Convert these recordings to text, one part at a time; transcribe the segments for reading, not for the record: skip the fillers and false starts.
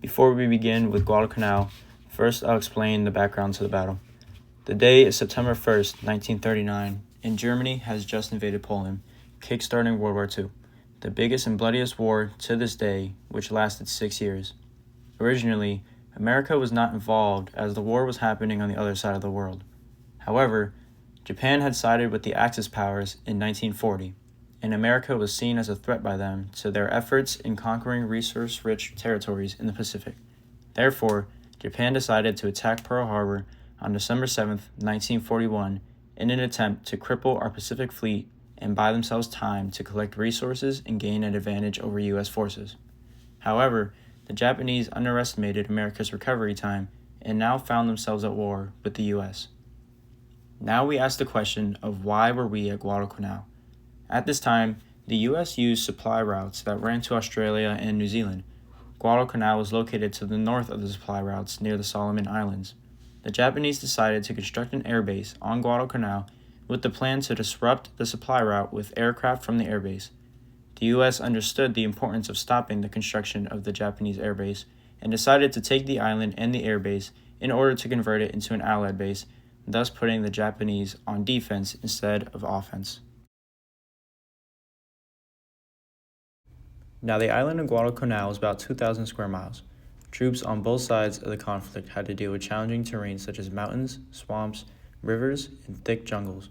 Before we begin with Guadalcanal, first I'll explain the background to the battle. The day is September 1st, 1939, and Germany has just invaded Poland, kickstarting World War II, the biggest and bloodiest war to this day, which lasted 6 years. Originally, America was not involved as the war was happening on the other side of the world. However, Japan had sided with the Axis powers in 1940, and America was seen as a threat by them to their efforts in conquering resource-rich territories in the Pacific. Therefore, Japan decided to attack Pearl Harbor on December 7, 1941, in an attempt to cripple our Pacific fleet and buy themselves time to collect resources and gain an advantage over U.S. forces. However, the Japanese underestimated America's recovery time and now found themselves at war with the U.S. Now we ask the question of why were we at Guadalcanal? At this time, the U.S. used supply routes that ran to Australia and New Zealand. Guadalcanal was located to the north of the supply routes near the Solomon Islands. The Japanese decided to construct an airbase on Guadalcanal with the plan to disrupt the supply route with aircraft from the airbase. The U.S. understood the importance of stopping the construction of the Japanese airbase and decided to take the island and the airbase in order to convert it into an Allied base, thus putting the Japanese on defense instead of offense. Now, the island of Guadalcanal is about 2,000 square miles. Troops on both sides of the conflict had to deal with challenging terrain such as mountains, swamps, rivers, and thick jungles.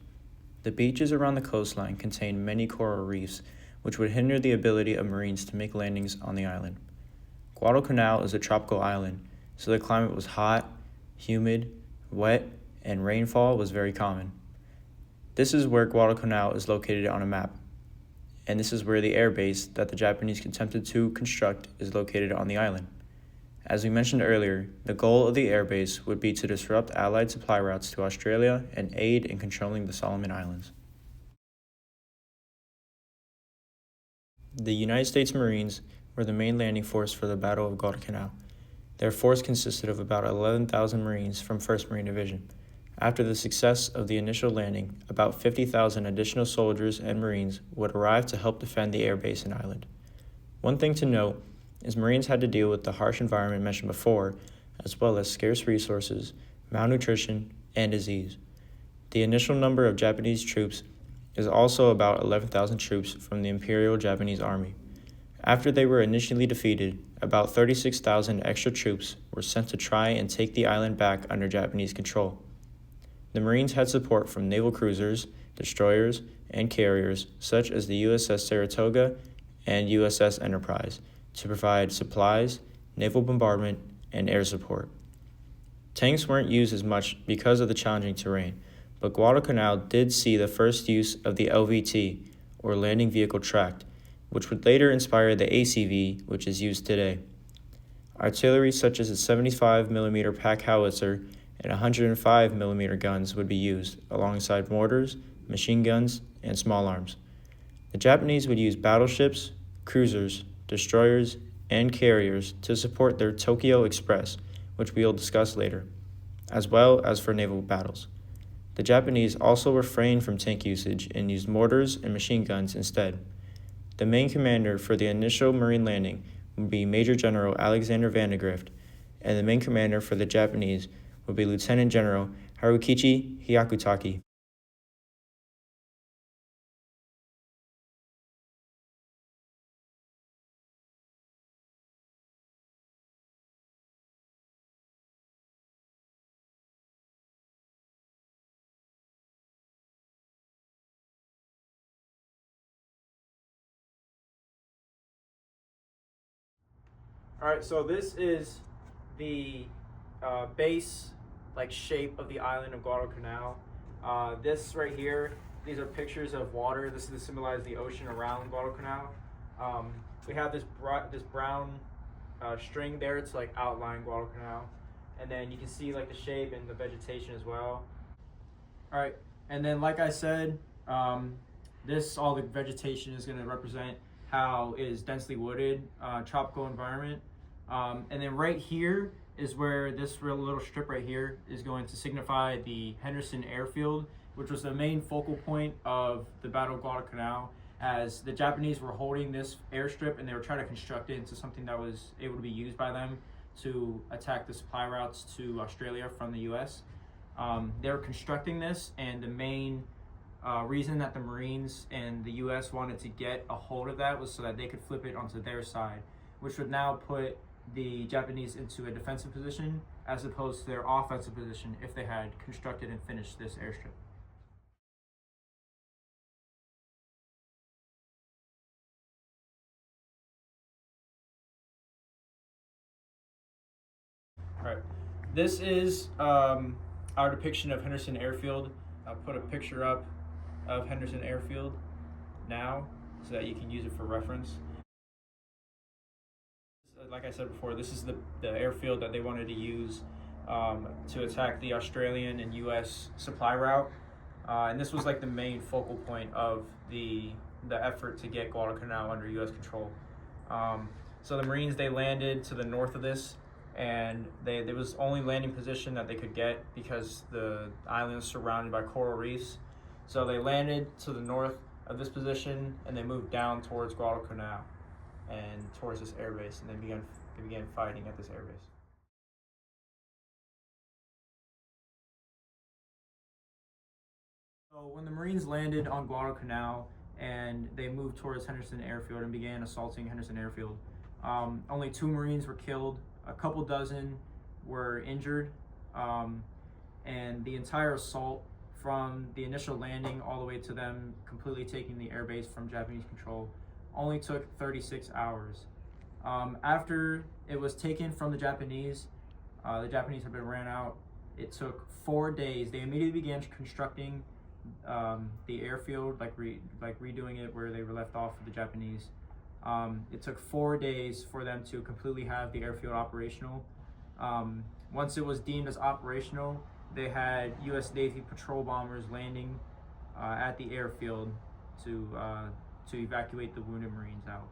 The beaches around the coastline contained many coral reefs, which would hinder the ability of Marines to make landings on the island. Guadalcanal is a tropical island, so the climate was hot, humid, wet, and rainfall was very common. This is where Guadalcanal is located on a map, and this is where the airbase that the Japanese attempted to construct is located on the island. As we mentioned earlier, the goal of the airbase would be to disrupt Allied supply routes to Australia and aid in controlling the Solomon Islands. The United States Marines were the main landing force for the Battle of Guadalcanal. Their force consisted of about 11,000 Marines from 1st Marine Division. After the success of the initial landing, about 50,000 additional soldiers and Marines would arrive to help defend the airbase and island. One thing to note is Marines had to deal with the harsh environment mentioned before, as well as scarce resources, malnutrition, and disease. The initial number of Japanese troops is also about 11,000 troops from the Imperial Japanese Army. After they were initially defeated, about 36,000 extra troops were sent to try and take the island back under Japanese control. The Marines had support from naval cruisers, destroyers, and carriers such as the USS Saratoga and USS Enterprise to provide supplies, naval bombardment, and air support. Tanks weren't used as much because of the challenging terrain, but Guadalcanal did see the first use of the LVT, or Landing Vehicle Tracked, which would later inspire the ACV, which is used today. Artillery such as a 75mm pack howitzer and 105mm guns would be used, alongside mortars, machine guns, and small arms. The Japanese would use battleships, cruisers, destroyers, and carriers to support their Tokyo Express, which we will discuss later, as well as for naval battles. The Japanese also refrained from tank usage and used mortars and machine guns instead. The main commander for the initial Marine landing would be Major General Alexander Vandegrift, and the main commander for the Japanese would be Lieutenant General Harukichi Hyakutake. All right, so this is the base shape of the island of Guadalcanal. This right here, these are pictures of water. This is to symbolize the ocean around Guadalcanal. We have this brown string there to outline Guadalcanal, and then you can see the shape and the vegetation as well. All right, and then like I said, all the vegetation is going to represent how it is densely wooded, tropical environment. And then right here is where this little strip right here is going to signify the Henderson Airfield, which was the main focal point of the Battle of Guadalcanal, as the Japanese were holding this airstrip and they were trying to construct it into something that was able to be used by them. to attack the supply routes to Australia from the U.S. They were constructing this, and the main reason that the Marines and the U.S. wanted to get a hold of that was so that they could flip it onto their side, which would now put the Japanese into a defensive position as opposed to their offensive position if they had constructed and finished this airstrip. All right, this is our depiction of Henderson Airfield. I'll put a picture up of Henderson Airfield now so that you can use it for reference. Like I said before, this is the airfield that they wanted to use to attack the Australian and U.S. supply route. And this was like the main focal point of the effort to get Guadalcanal under U.S. control. So the Marines, they landed to the north of this, and there was only landing position that they could get because the island is surrounded by coral reefs. So they landed to the north of this position, and they moved down towards Guadalcanal and towards this airbase, and they began fighting at this airbase. So when the Marines landed on Guadalcanal and they moved towards Henderson Airfield and began assaulting Henderson Airfield, only 2 Marines were killed, a couple dozen were injured, and the entire assault from the initial landing all the way to them completely taking the airbase from Japanese control only took 36 hours. After it was taken from the Japanese had been ran out. It took 4 days. They immediately began constructing the airfield, redoing it where they were left off with the Japanese. It took 4 days for them to completely have the airfield operational. Once it was deemed as operational, they had U.S. Navy patrol bombers landing at the airfield to evacuate the wounded Marines out.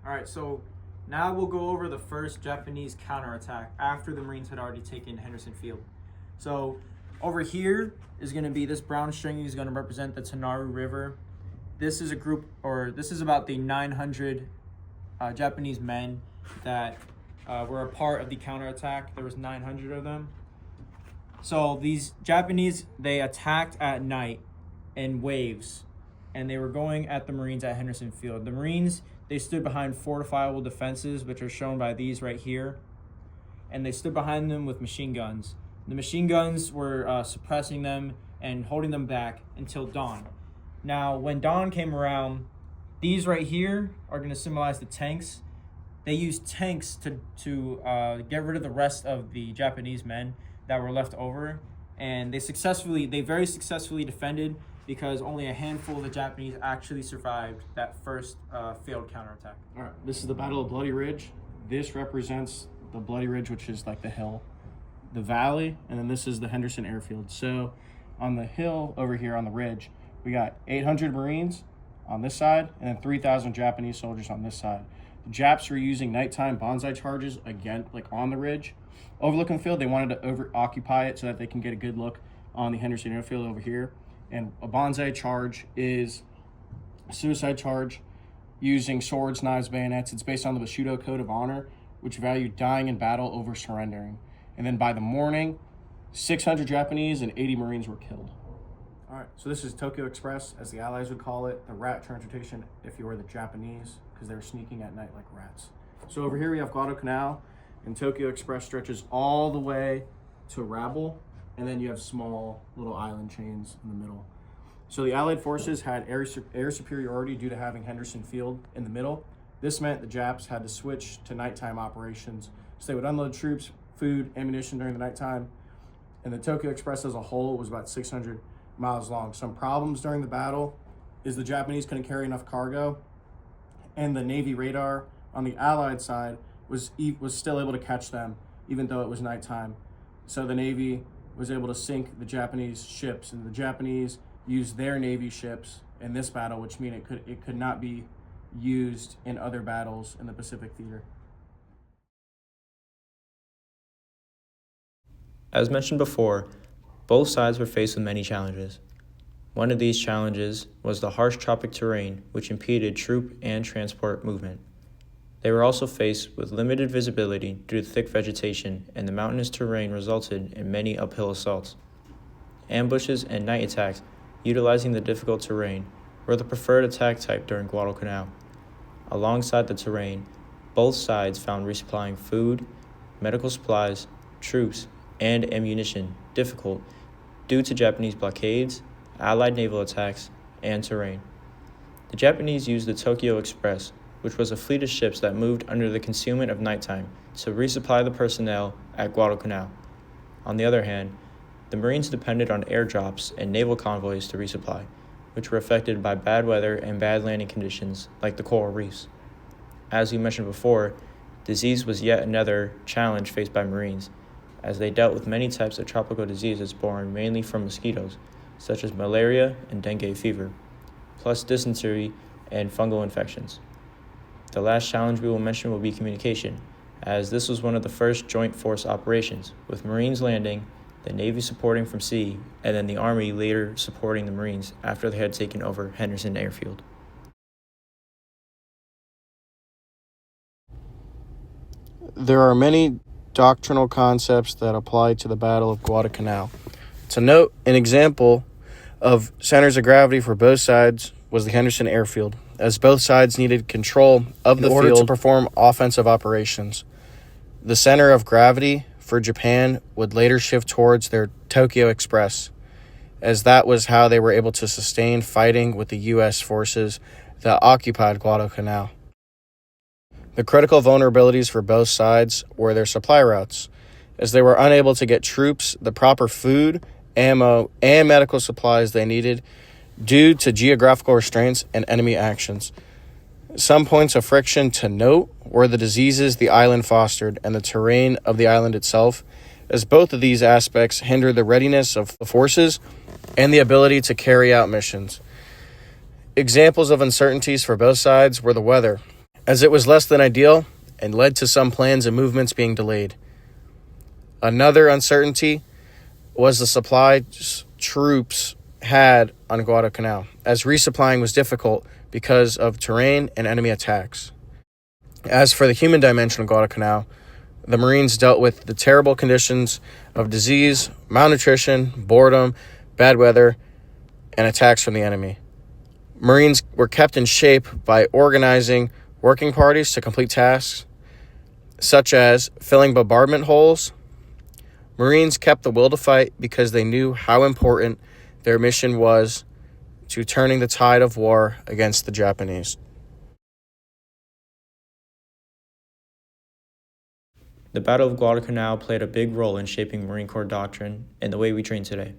All right, so now we'll go over the first Japanese counterattack after the Marines had already taken Henderson Field. So over here is going to be this brown string is going to represent the Tanaru River. This is about the 900 Japanese men that were a part of the counterattack. There was 900 of them. So these Japanese, they attacked at night in waves, and they were going at the Marines at Henderson Field. The Marines, they stood behind fortifiable defenses, which are shown by these right here, and they stood behind them with machine guns. The machine guns were suppressing them and holding them back until dawn. Now, when dawn came around, these right here are going to symbolize the tanks. They used tanks to get rid of the rest of the Japanese men that were left over, and they very successfully defended because only a handful of the Japanese actually survived that first failed counterattack. All right, this is the Battle of Bloody Ridge. This represents the Bloody Ridge, which is like the hill, the valley, and then this is the Henderson Airfield. So on the hill over here on the ridge, we got 800 Marines on this side and then 3,000 Japanese soldiers on this side. The Japs were using nighttime bonsai charges again, like on the ridge. Overlooking the field, they wanted to over-occupy it so that they can get a good look on the Henderson Airfield over here. And a bonsai charge is a suicide charge using swords, knives, bayonets. It's based on the Bushido Code of Honor, which valued dying in battle over surrendering. And then by the morning, 600 Japanese and 80 Marines were killed. All right, so this is Tokyo Express, as the Allies would call it, the rat transportation if you were the Japanese, because they were sneaking at night like rats. So over here we have Guadalcanal, and Tokyo Express stretches all the way to Rabble, and then you have small little island chains in the middle. So the Allied forces had air superiority due to having Henderson Field in the middle. This meant the Japs had to switch to nighttime operations. So they would unload troops, food, ammunition during the nighttime. And the Tokyo Express as a whole was about 600 miles long. Some problems during the battle is the Japanese couldn't carry enough cargo, and the Navy radar on the Allied side was still able to catch them even though it was nighttime. So the Navy was able to sink the Japanese ships, and the Japanese used their Navy ships in this battle, which means it could not be used in other battles in the Pacific theater. As mentioned before, both sides were faced with many challenges. One of these challenges was the harsh tropic terrain, which impeded troop and transport movement. They were also faced with limited visibility due to thick vegetation, and the mountainous terrain resulted in many uphill assaults. Ambushes and night attacks, utilizing the difficult terrain, were the preferred attack type during Guadalcanal. Alongside the terrain, both sides found resupplying food, medical supplies, troops, and ammunition difficult due to Japanese blockades, Allied naval attacks, and terrain. The Japanese used the Tokyo Express, which was a fleet of ships that moved under the concealment of nighttime to resupply the personnel at Guadalcanal. On the other hand, the Marines depended on airdrops and naval convoys to resupply, which were affected by bad weather and bad landing conditions like the coral reefs. As we mentioned before, disease was yet another challenge faced by Marines, as they dealt with many types of tropical diseases born mainly from mosquitoes, such as malaria and dengue fever, plus dysentery and fungal infections. The last challenge we will mention will be communication, as this was one of the first joint force operations, with Marines landing, the Navy supporting from sea, and then the Army later supporting the Marines after they had taken over Henderson Airfield. There are many doctrinal concepts that apply to the Battle of Guadalcanal. To note, an example of centers of gravity for both sides was the Henderson Airfield, as both sides needed control of the field to perform offensive operations. The center of gravity for Japan would later shift towards their Tokyo Express, as that was how they were able to sustain fighting with the U.S. forces that occupied Guadalcanal. The critical vulnerabilities for both sides were their supply routes, as they were unable to get troops the proper food, ammo, and medical supplies they needed due to geographical restraints and enemy actions. Some points of friction to note were the diseases the island fostered and the terrain of the island itself, as both of these aspects hindered the readiness of the forces and the ability to carry out missions. Examples of uncertainties for both sides were the weather, as it was less than ideal and led to some plans and movements being delayed. Another uncertainty was the supply troops had on Guadalcanal, as resupplying was difficult because of terrain and enemy attacks. As for the human dimension of Guadalcanal, the Marines dealt with the terrible conditions of disease, malnutrition, boredom, bad weather, and attacks from the enemy. Marines were kept in shape by organizing working parties to complete tasks, such as filling bombardment holes. Marines kept the will to fight because they knew how important their mission was to turning the tide of war against the Japanese. The Battle of Guadalcanal played a big role in shaping Marine Corps doctrine and the way we train today,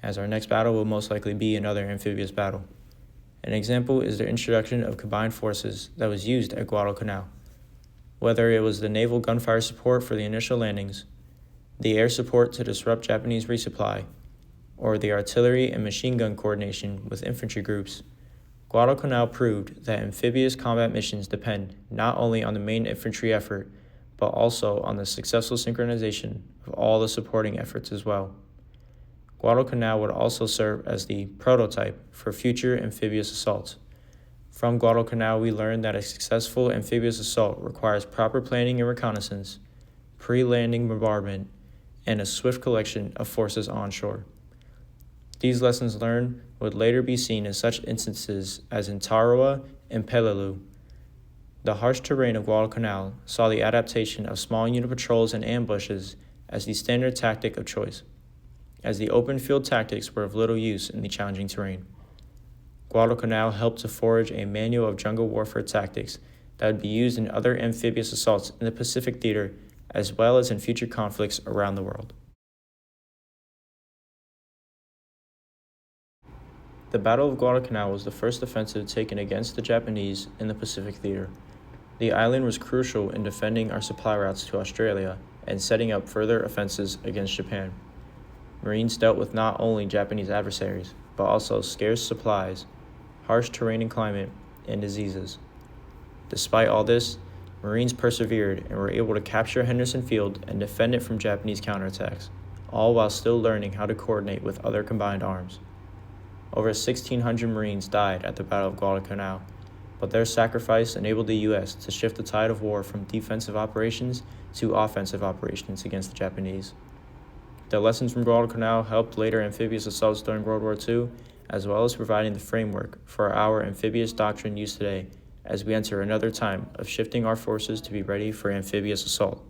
as our next battle will most likely be another amphibious battle. An example is the introduction of combined forces that was used at Guadalcanal. Whether it was the naval gunfire support for the initial landings, the air support to disrupt Japanese resupply, or the artillery and machine gun coordination with infantry groups, Guadalcanal proved that amphibious combat missions depend not only on the main infantry effort, but also on the successful synchronization of all the supporting efforts as well. Guadalcanal would also serve as the prototype for future amphibious assaults. From Guadalcanal, we learned that a successful amphibious assault requires proper planning and reconnaissance, pre-landing bombardment, and a swift collection of forces onshore. These lessons learned would later be seen in such instances as in Tarawa and Peleliu. The harsh terrain of Guadalcanal saw the adaptation of small unit patrols and ambushes as the standard tactic of choice, as the open field tactics were of little use in the challenging terrain. Guadalcanal helped to forge a manual of jungle warfare tactics that would be used in other amphibious assaults in the Pacific theater as well as in future conflicts around the world. The Battle of Guadalcanal was the first offensive taken against the Japanese in the Pacific theater. The island was crucial in defending our supply routes to Australia and setting up further offenses against Japan. Marines dealt with not only Japanese adversaries, but also scarce supplies, harsh terrain and climate, and diseases. Despite all this, Marines persevered and were able to capture Henderson Field and defend it from Japanese counterattacks, all while still learning how to coordinate with other combined arms. Over 1,600 Marines died at the Battle of Guadalcanal, but their sacrifice enabled the U.S. to shift the tide of war from defensive operations to offensive operations against the Japanese. The lessons from Guadalcanal helped later amphibious assaults during World War II, as well as providing the framework for our amphibious doctrine used today as we enter another time of shifting our forces to be ready for amphibious assault.